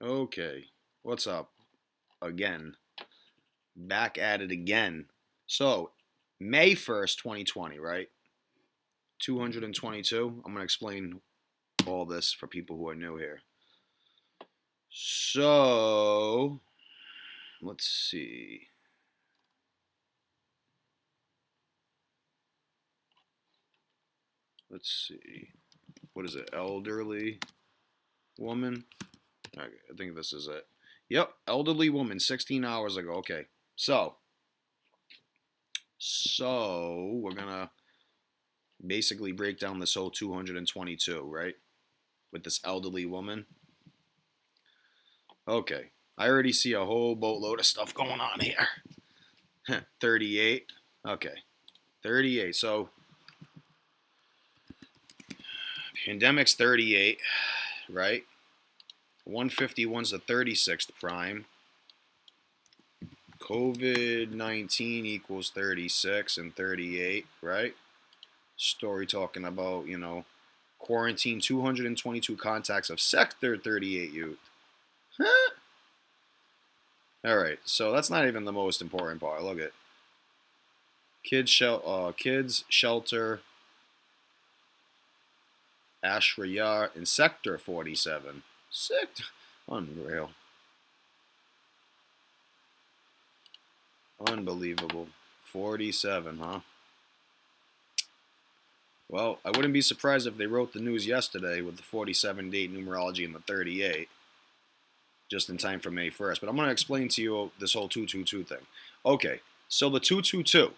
Okay, what's up? Again, back at it again. So, May 1st, 2020, right? 222. I'm going to explain all this for people who are new here. So, let's see. Let's see. What is it? Elderly woman? Okay, I think this is it. Yep, elderly woman, 16 hours ago. Okay, so we're going to basically break down this whole 222, right? With this elderly woman. Okay, I already see a whole boatload of stuff going on here. 38. Okay, 38. So, pandemic's 38, right? 151's the 36th prime. COVID-19 equals 36 and 38, right? Story talking about, quarantine 222 contacts of Sector 38 youth. Huh? All right, so that's not even the most important part. Look at kids shelter, Ashrayar in Sector 47. Unreal. Unbelievable. 47, huh? Well, I wouldn't be surprised if they wrote the news yesterday with the 47 date numerology and the 38, just in time for May 1st. But I'm going to explain to you this whole 222 thing. Okay, so the 222,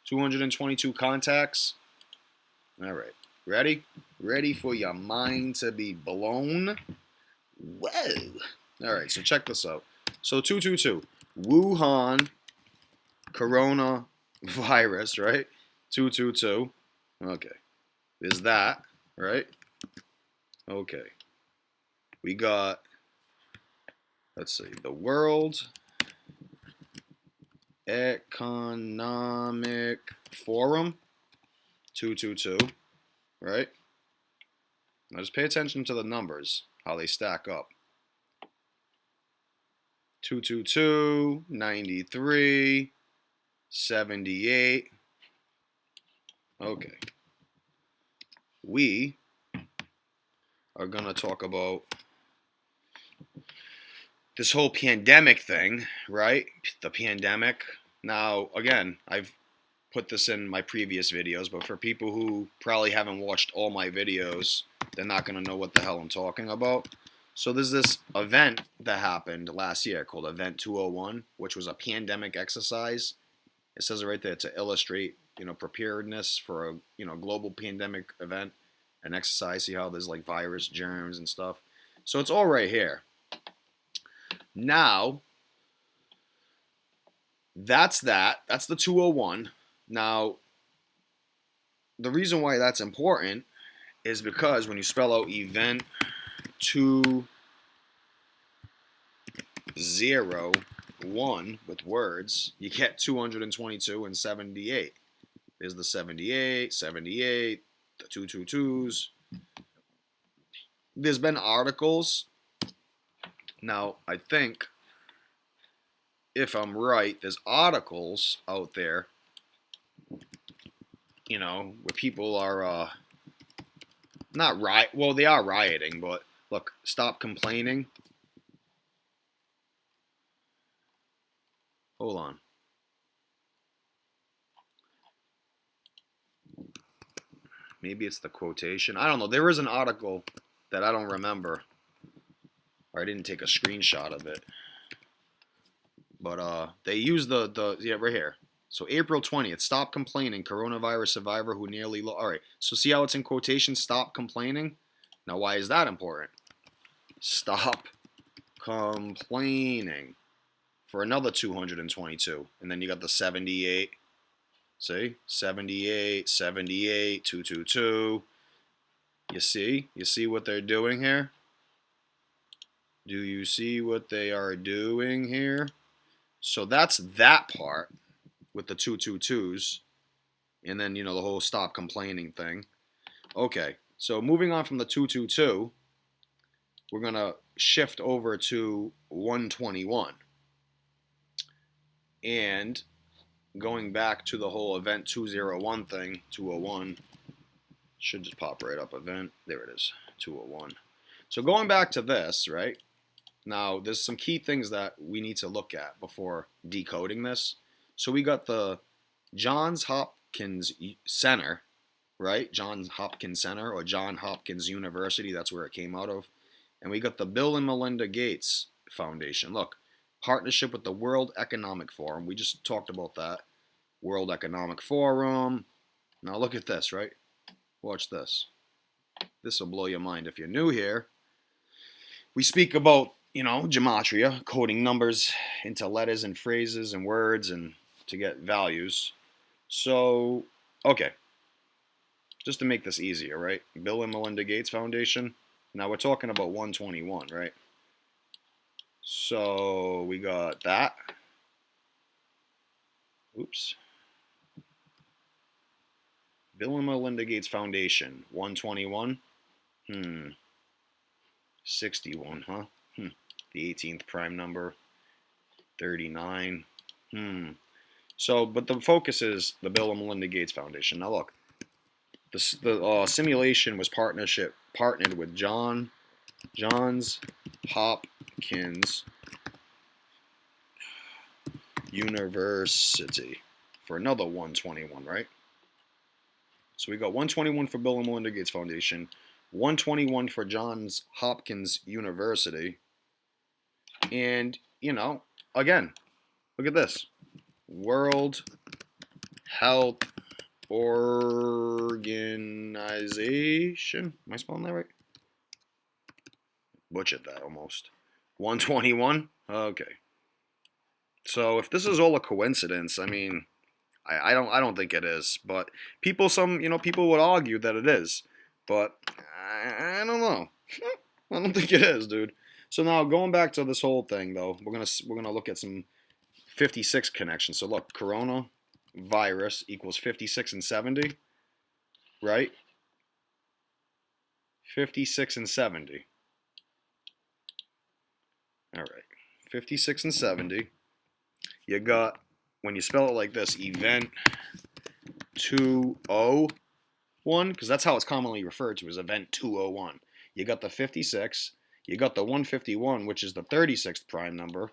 222 contacts. All right, ready? Ready for your mind to be blown? Whoa. All right, so check this out. So 222, Wuhan coronavirus, right? 222. Okay. Is that, right? Okay. We got, let's see, the World Economic Forum, 222, right? Now just pay attention to the numbers, how they stack up. 222, 93, 78. Okay. We are going to talk about this whole pandemic thing, right? The pandemic. Now, again, I've put this in my previous videos, but for people who probably haven't watched all my videos, they're not going to know what the hell I'm talking about. So there's this event that happened last year called Event 201, which was a pandemic exercise. It says it right there to illustrate, preparedness for a, global pandemic event, an exercise. See how there's like virus, germs, and stuff. So it's all right here. Now, that's that. That's the 201. Now, the reason why that's important is because when you spell out event 201 with words, you get 222 and 78. There's the 78, 78, the 222s. There's been articles. Now, I think, if I'm right, there's articles out there, where people are not riot. Well, they are rioting, but look, stop complaining. Hold on. Maybe it's the quotation. I don't know. There is an article that I don't remember, or I didn't take a screenshot of it. But they use yeah, right here. So April 20th, stop complaining, coronavirus survivor who nearly all right, so see how it's in quotation, stop complaining? Now, why is that important? Stop complaining for another 222. And then you got the 78. See? 78, 78, 222. You see? You see what they're doing here? Do you see what they are doing here? So that's that part with the 222s. And then, the whole stop complaining thing. Okay, so moving on from the 222, we're going to shift over to 121. And going back to the whole event 201 thing, 201, should just pop right up, event, there it is, 201. So going back to this, right, now there's some key things that we need to look at before decoding this. So we got the Johns Hopkins Center, right, Johns Hopkins Center, or John Hopkins University, that's where it came out of. And we got the Bill and Melinda Gates Foundation. Look, partnership with the World Economic Forum. We just talked about that. World Economic Forum. Now look at this, right? Watch this. This will blow your mind if you're new here. We speak about, gematria, coding numbers into letters and phrases and words and to get values. So, okay. Just to make this easier, right? Bill and Melinda Gates Foundation. Now we're talking about 121, right? So we got that. Oops. Bill and Melinda Gates Foundation, 121. 61, huh? The 18th prime number, 39. So, but the focus is the Bill and Melinda Gates Foundation. Now look, the simulation was partnered with Johns Hopkins University for another 121, right? So we got 121 for Bill and Melinda Gates Foundation, 121 for Johns Hopkins University, and, again, look at this. World Health Organization. Am I spelling that right? Butchered that almost. 121? Okay. So if this is all a coincidence, I mean, I don't think it is. But people would argue that it is. But I don't know. I don't think it is, dude. So now going back to this whole thing though, we're gonna look at some 56 connections. So look, coronavirus equals 56 and 70, right? 56 and 70. All right, 56 and 70. You got, when you spell it like this, event 201, because that's how it's commonly referred to as event 201. You got the 56, you got the 151, which is the 36th prime number.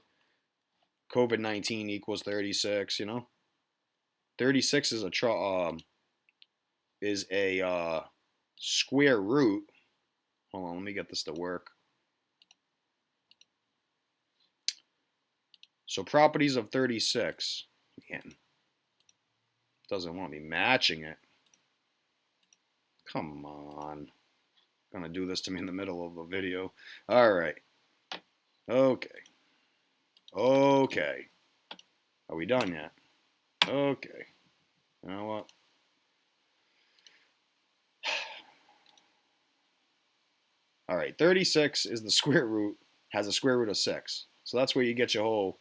COVID-19 equals 36, 36 is a square root. Hold on, let me get this to work. So properties of 36. Man, doesn't want to be matching it. Come on. Gonna do this to me in the middle of a video. All right. Okay. Okay. Are we done yet? Okay. You know what? All right. 36 is the square root, has a square root of 6. So that's where you get your whole,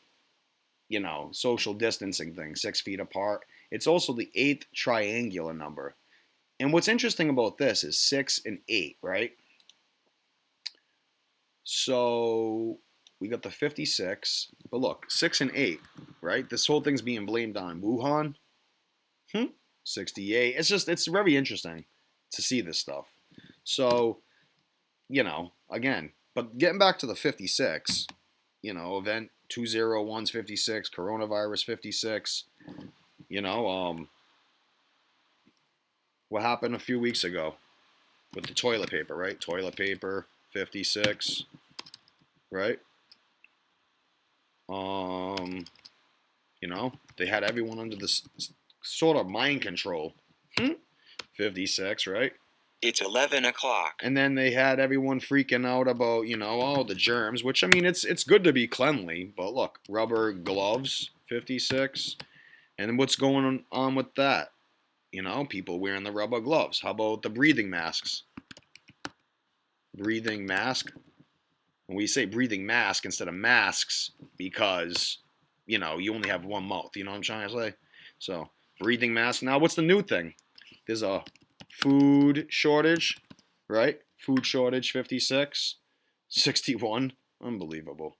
social distancing thing, 6 feet apart. It's also the 8th triangular number. And what's interesting about this is 6 and 8, right? So we got the 56, but look, 6 and 8, right? This whole thing's being blamed on Wuhan. 68. It's very interesting to see this stuff. So, again, but getting back to the 56, event 201's 56, coronavirus 56, what happened a few weeks ago with the toilet paper, right? Toilet paper 56, right? They had everyone under this sort of mind control. 56, right? It's 11 o'clock. And then they had everyone freaking out about, the germs, which, I mean, it's good to be cleanly, but look, rubber gloves, 56. And what's going on with that? People wearing the rubber gloves. How about the breathing masks? Breathing mask. And we say breathing mask instead of masks because, you only have one mouth. You know what I'm trying to say? So, breathing mask. Now, what's the new thing? There's a food shortage, right? Food shortage 56. 61. Unbelievable.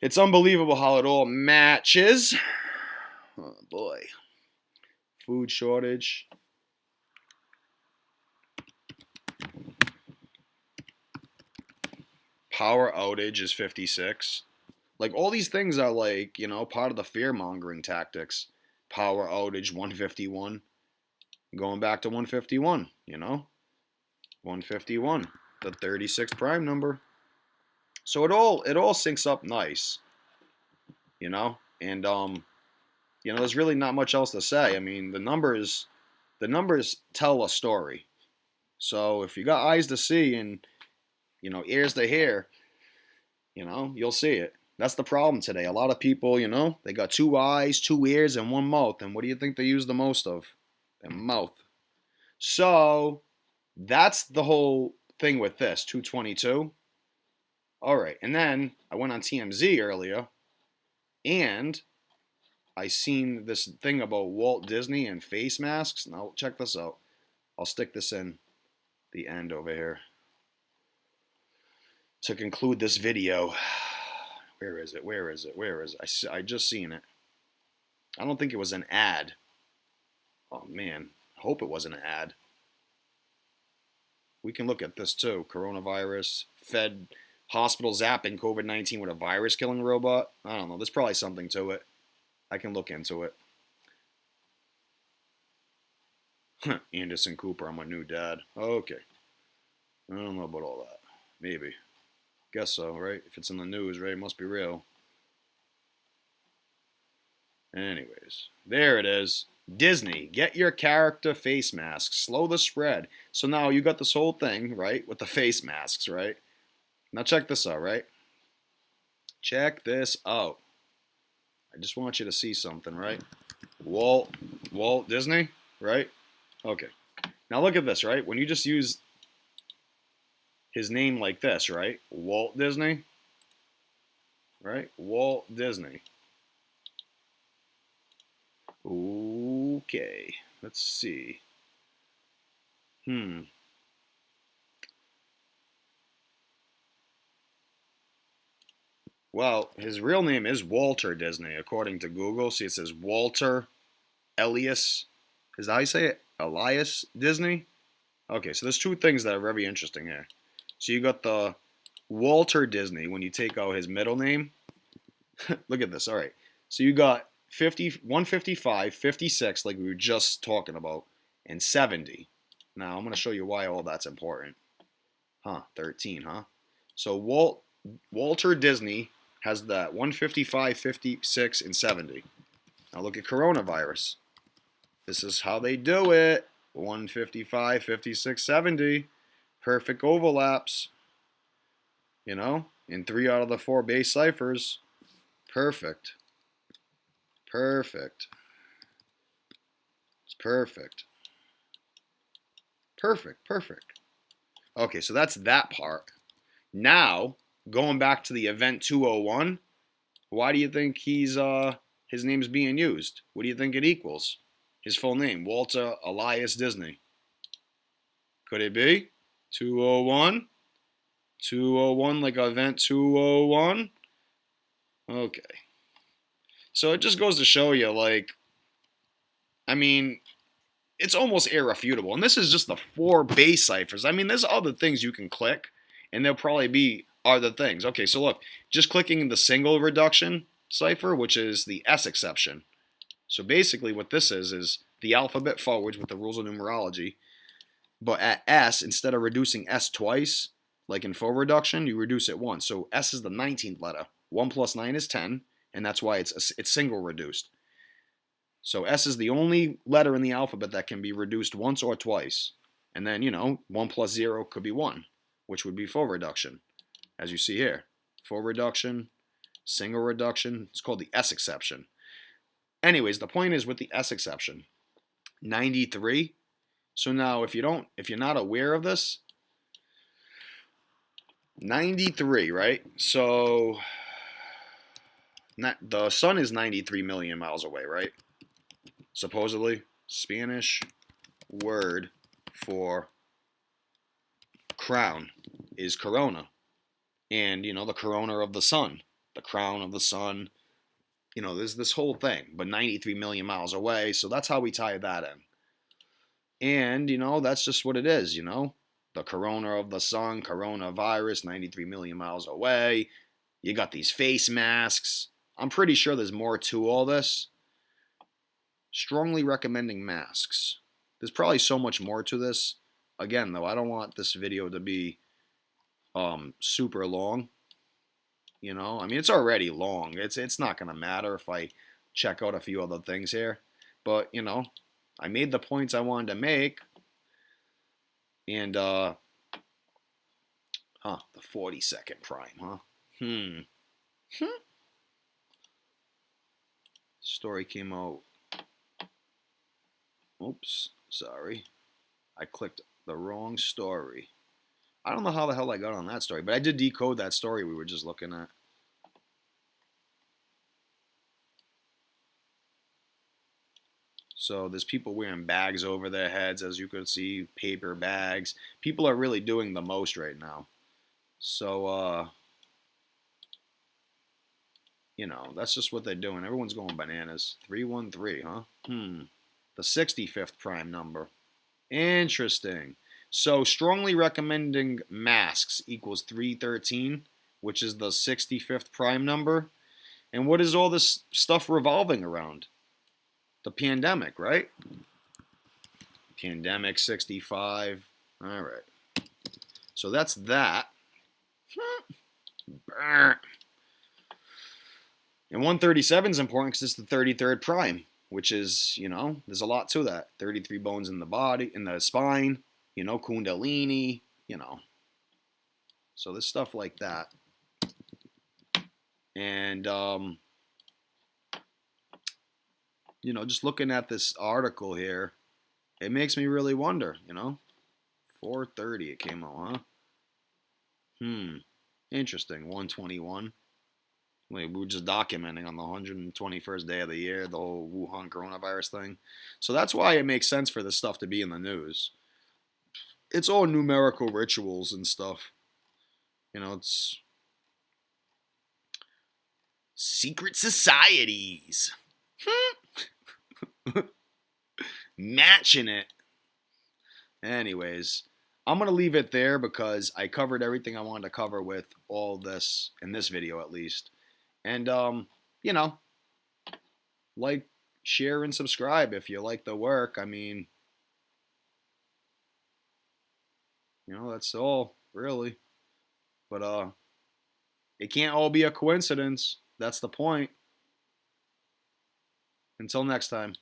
It's unbelievable how it all matches. Oh boy. Food shortage. Power outage is 56. Like, all these things are, like, part of the fear-mongering tactics. Power outage, 151. Going back to 151, 151, the 36th prime number. So it all syncs up nice, and there's really not much else to say. I mean, the numbers tell a story. So if you got eyes to see and ears to hear, you'll see it. That's the problem today. A lot of people, they got 2 eyes, 2 ears, and 1 mouth. And what do you think they use the most of? Their mouth. So that's the whole thing with this, 222. All right, and then I went on TMZ earlier, and I seen this thing about Walt Disney and face masks. Now, check this out. I'll stick this in the end over here to conclude this video. Where is it? Where is it? Where is it? I just seen it. I don't think it was an ad. Oh, man. I hope it wasn't an ad. We can look at this, too. Coronavirus, Fed, hospital zapping COVID-19 with a virus-killing robot. I don't know. There's probably something to it. I can look into it. Anderson Cooper, I'm my new dad. Okay. I don't know about all that. Maybe. Guess so, right? If it's in the news, right? It must be real. Anyways, there it is. Disney, get your character face masks. Slow the spread. So now you got this whole thing, right? With the face masks, right? Now check this out, right? Check this out. I just want you to see something, right? Walt Disney, right? Okay. Now look at this, right? When you just use his name like this, right? Walt Disney, right? Walt Disney. Okay. Let's see. Well, his real name is Walter Disney, according to Google. See, it says Walter Elias. Is that how you say it? Elias Disney? Okay, so there's 2 things that are very interesting here. So you got the Walter Disney when you take out his middle name. Look at this. All right. So you got 155, 56, like we were just talking about, and 70. Now, I'm going to show you why all that's important. 13, huh? So Walter Disney has that 155, 56, and 70. Now look at coronavirus. This is how they do it. 155, 56, 70. Perfect overlaps. In 3 out of the 4 base ciphers. Perfect. Perfect. It's perfect. Perfect. Perfect. Okay, so that's that part. Now, going back to the event 201, why do you think his name's being used? What do you think it equals? His full name, Walter Elias Disney. Could it be 201? 201, like event 201? Okay. So it just goes to show you, like, I mean, it's almost irrefutable. And this is just the 4 base ciphers. I mean, there's other things you can click, and there'll probably be other things. Okay, so look, just clicking the single reduction cipher, which is the S exception. So basically what this is the alphabet forwards with the rules of numerology. But at S, instead of reducing S twice, like in full reduction, you reduce it once. So S is the 19th letter. 1 plus 9 is 10, and that's why it's single reduced. So S is the only letter in the alphabet that can be reduced once or twice. And then, 1 plus 0 could be 1, which would be full reduction, as you see here. Full reduction, single reduction. It's called the S exception. Anyways, the point is with the S exception, 93. So now if you're not aware of this, 93, right? So the sun is 93 million miles away, right? Supposedly, Spanish word for crown is corona. And, the corona of the sun, the crown of the sun. There's this whole thing, but 93 million miles away. So that's how we tie that in. And, that's just what it is. The corona of the sun, coronavirus, 93 million miles away. You got these face masks. I'm pretty sure there's more to all this. Strongly recommending masks. There's probably so much more to this. Again, though, I don't want this video to be super long. I mean, it's already long. It's not gonna matter if I check out a few other things here. But I made the points I wanted to make. And the 42nd prime, huh? Story came out. Oops, sorry. I clicked the wrong story. I don't know how the hell I got on that story, but I did decode that story we were just looking at. So there's people wearing bags over their heads, as you could see, paper bags. People are really doing the most right now. So, that's just what they're doing. Everyone's going bananas. 313, huh? The 65th prime number. Interesting. So strongly recommending masks equals 313, which is the 65th prime number. And what is all this stuff revolving around? The pandemic, right? Pandemic 65. All right. So that's that. And 137 is important because it's the 33rd prime, which is, there's a lot to that. 33 bones in the body, in the spine, Kundalini, So there's stuff like that. And, just looking at this article here, it makes me really wonder, 4:30 it came out, huh? Interesting. 121. We were just documenting on the 121st day of the year, the whole Wuhan coronavirus thing. So that's why it makes sense for this stuff to be in the news. It's all numerical rituals and stuff. It's secret societies. Matching it. Anyways, I'm going to leave it there because I covered everything I wanted to cover with all this, in this video at least. And, like, share, and subscribe if you like the work. I mean, that's all, really. But, it can't all be a coincidence. That's the point. Until next time.